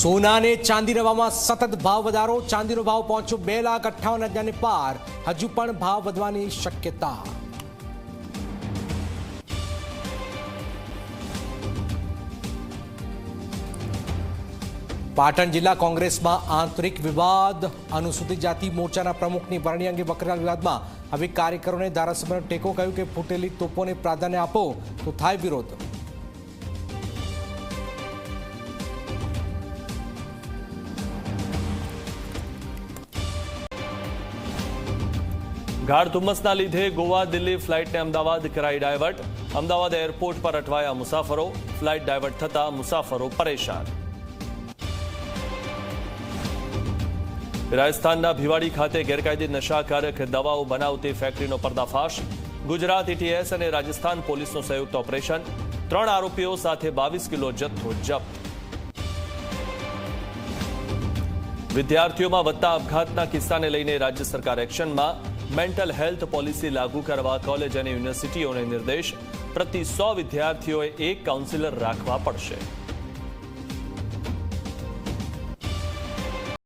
સોના અને ચાંદીના ભાવમાં સતત ભાવ વધારો. ચાંદીનો ભાવ પહોંચ્યો 2,58,000 ને પાર. હજુ પણ ભાવ વધવાની શક્યતા. પાટણ જિલ્લા કોંગ્રેસમાં આંતરિક વિવાદ. અનુસૂચિત જાતિ મોરચાના પ્રમુખની વરણી અંગે વકરેલા વિવાદમાં હવે કાર્યકરોને ધારાસભ્યનો ટેકો. કહ્યું કે ફૂટેલી તોપોને પ્રાધાન્ય આપો તો થાય વિરોધ. ગાઢ ધુમ્મસના લીધે ગોવા દિલ્હી ફ્લાઇટને અમદાવાદ કરાઈ ડાયવર્ટ. અમદાવાદ એરપોર્ટ પર અટવાયા મુસાફરો. ફ્લાઇટ ડાયવર્ટ થતા મુસાફરો પરેશાન. રાજસ્થાનના ભિવાડી ખાતે ગેરકાયદે નશાકારક દવાઓ બનાવતી ફેક્ટરીનો પર્દાફાશ. ગુજરાત એટીએસ અને રાજસ્થાન પોલીસનું સંયુક્ત ઓપરેશન. 3 આરોપીઓ સાથે 22 કિલો જથ્થો જપ્ત. વિદ્યાર્થીઓમાં વધતા અપઘાતના કિસ્સાને લઈને રાજ્ય સરકાર એક્શનમાં. મેન્ટલ હેલ્થ પોલિસી લાગુ કરવા કોલેજ અને યુનિવર્સિટીઓને નિર્દેશ. પ્રતિ 100 વિદ્યાર્થીઓએ એક કાઉન્સિલર રાખવા પડશે.